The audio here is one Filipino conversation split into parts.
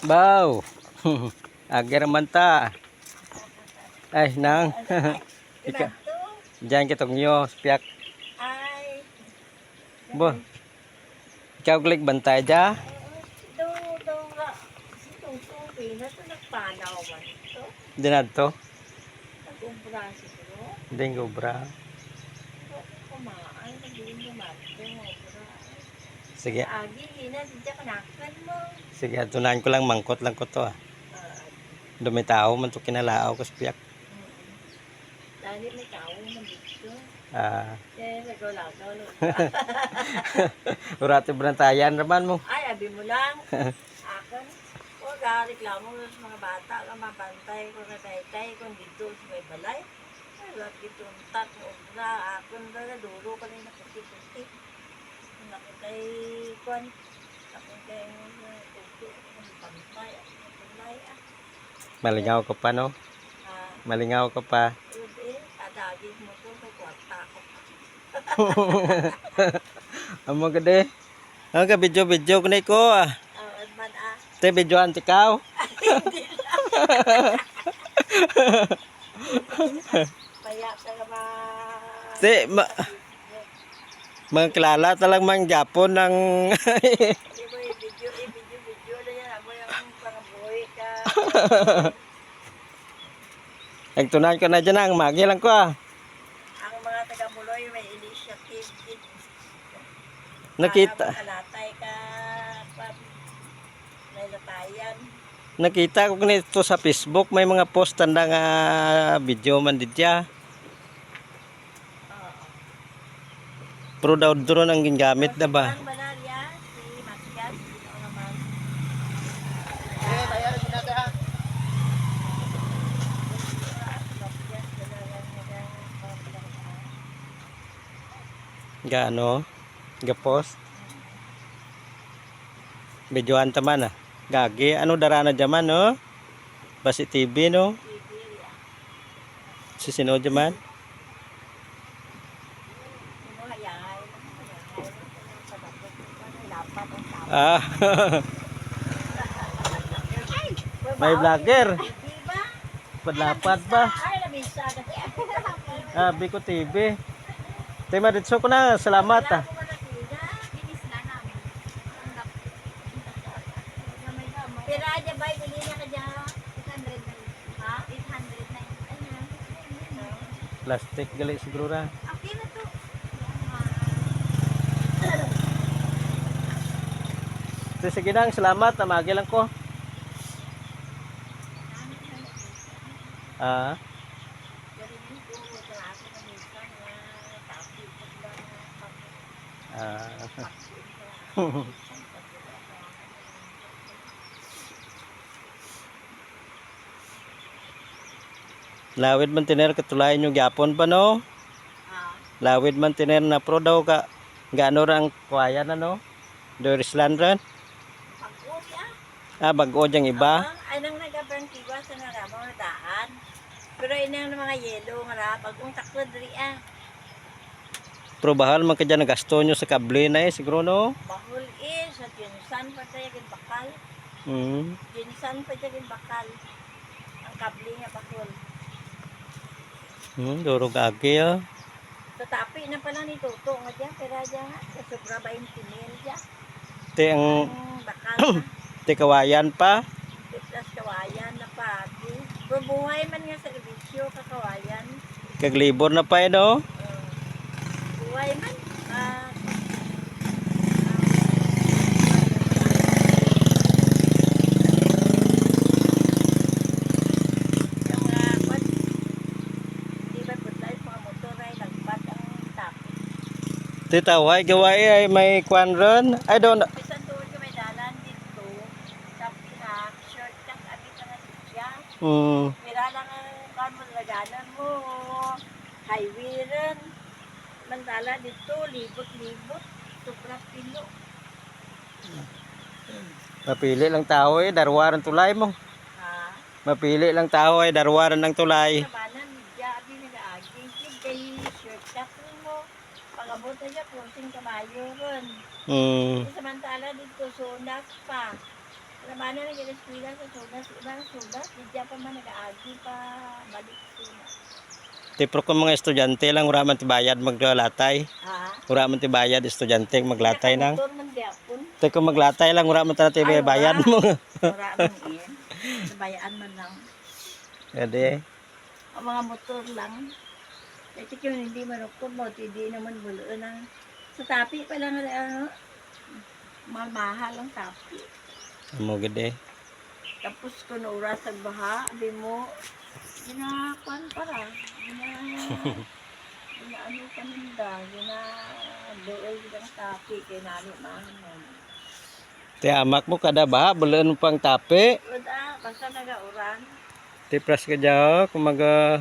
Bao. Agar manta. Ay, nang. Ika. Diyan kitong nyo, spiak. Ay. Bo. Ikaw glik bantay ja? Do nga. Itong pina to nagpanaw man ito. Dinadto. Nag-umbra siguro. Dinggo bra. Kumaan, naging dumato. Sige. Agi, hina, diyan kanakan mo. Sige, tunahan ko lang, mangkot lang ko to. Dumi tao man to kinalao ko spiak. Dahil may tao man dito. Nagulagaw. Urati brantayan raman mo. Ay, abi mo lang. Akan. O, reklamo sa mga bata ka mabantay ko na tay kung dito sa may balay. Ay, wag dito ang tat mo na akon na duro ka na nakuti-kuti. Nakitay kwan. Nakitay tuto ng bantay. Balay Malingaw ka pa no? Malingaw ka pa. Kadagig mo to may kwarta ko. Amo gede. Ang ka video ko na ko. Adman Te videoan tikaw. Kaya ka ba? Te mga kilala talang mang Japon ng Video na yan. Amo yung pangabuhi ka. nagtunan ko na dyan ang magi lang ko Ang mga taga-Muloy may initiative din. Nakita. Kalatay ka. May latayan. Nakita ko nito sa Facebook may mga post tanda nga video man didya. Pero daw drone ang gingamit na ba? Ang banalya, si Matias, ito naman. Gaano? Ga-post? Videoan taman ah. Gagi, ano darana jaman no? Basi TV no? Si sino jaman? Ah. May vlogger. Padlapat ba? Ah, Biko TV. Tema ditso ko na, salamat ah. Pero aja ba, bili na ka dyan? 800 na. Ha? 800 na. Plastic gali siguro ra. Okay na to. Sige nang, salamat. Amagi lang ko. Ah. Lawid man tiner katulayan yung Japon pa no? Lawid man tiner na pro daw ka gaano ra ang kuwayan na no? Dorisland ran? Bago diyang iba? Ay nang nagabangkiwa sa naramo na daan. Pero inang mga yelo nga bagong taklod ri Pero bahal man ka dyan nagasto nyo sa kable na siguro no? Bahol sa Jinsan pa tayo bakal. Jinsan pa tayo bakal. Ang kable nga bahol. Durog agi ah. Tatapi na pala ni Toto nga dyan. Pero dyan nga, sobra 20 mil dyan. Te ang bakal na. te kawayan pa. Plus kawayan na pa. Pero buhay man nga servisyo kakawayan. Kaglibor na pa no? Buhay man. Titaway gawai ay may kwan ron. I don't Bisan doon ka may dalan dito. Sabi na, shortcut abi ka na siya. Mira lang ang kan mo laganan mo. highway rin. Mantala dito, libot-libot. Supra pilo. Mapili lang tao eh, darwaran tulay mo. Ha? Mapili lang tao ay darwaran ng tulay. Nabanan, di nag-aaging. Kay shortcut rin mo. Pag-abot na siya, crossing kabayo rin. Samantala dito, Sunas pa. Nabanan na gila sa Sunas. Unang Sunas, di pa man nag-aagi pa. Balik Sunas. Tipro ko mga estudyante lang, ura man tibayad maglatay. Ha? Ura man tibayad, estudyante maglatay nang. Nakamotor man diapon. Teko maglatay lang, ura man tala tibayad mo. Ura man iyan. Nabayaan man lang. Ede. Ang mga motor lang. Ito yung hindi marukod mo, hindi naman buloon ng... Sa tapi pa lang, mahal ang tapi. Amo gede. Tapos kung oras sa baha, abi mo, ginakuan para. Ginaano ka nanda, ginabuol ang tapi, kaya nani mahal mo. Te amak mo kada ba, bulan pang tape. Wala, basta nag-auran. Tipras ka jaw, kumaga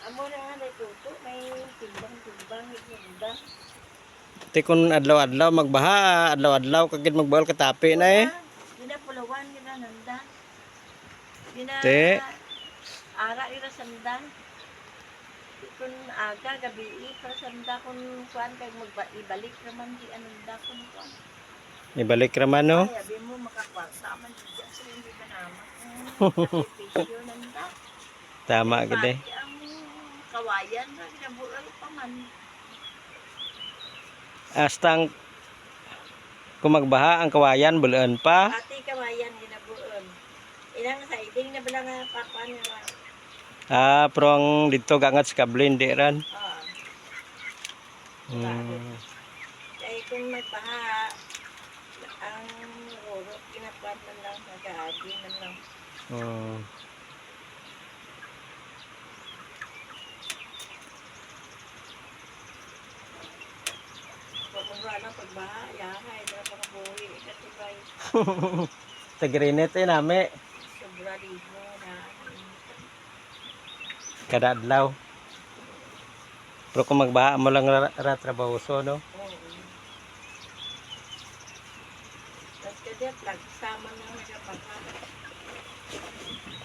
Amo na nga tuto, may timbang-timbang, higda. te kun adlaw-adlaw magbaha, adlaw-adlaw kagid magbawal ka tape na eh. Gina pulawan, gina nanda. Gina Te. ara ira sanda. Kung aga, gabi, para sanda kung kuan kay ibalik naman di ananda kung kuan. Ibalik raman no. Ay, abi mo makakwarta man diyan sa hindi ka naman. Sakripisyo nanda. Tama gede. Pati ang kawayan na ginabural pa man. Astang kung magbaha ang kawayan bulan pa. Pati kawayan ginabural. Ilang sa iding na bala nga pakuan nga. Prong dito gangat sa kablin di ran. Kaya kung magbaha, ang roro, kinakuan man lang, nag-aagi man lang. Kung wala pagbaha, yahay, wala pa kabuhi, katibay, Tagrinit eh nami. sobra libo na. Kada adlaw. Pero kung magbaha mo lang trabahoso no. Tapos kasi nagsama na nagbaha.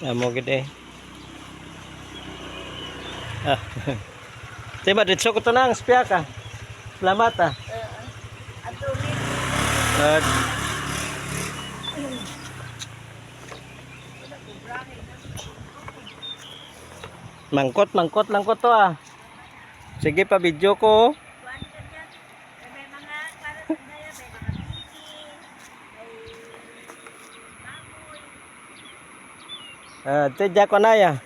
Amo gede. Tiba ditso ko to nang spiya ka. Salamat ah. At ulit, Mangkot lang ko to ah. Sige pa video ko. kuan ka dyan. May mga, para sa daya, may mga titi, may baboy. Tidya ko na ya.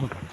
Hmm.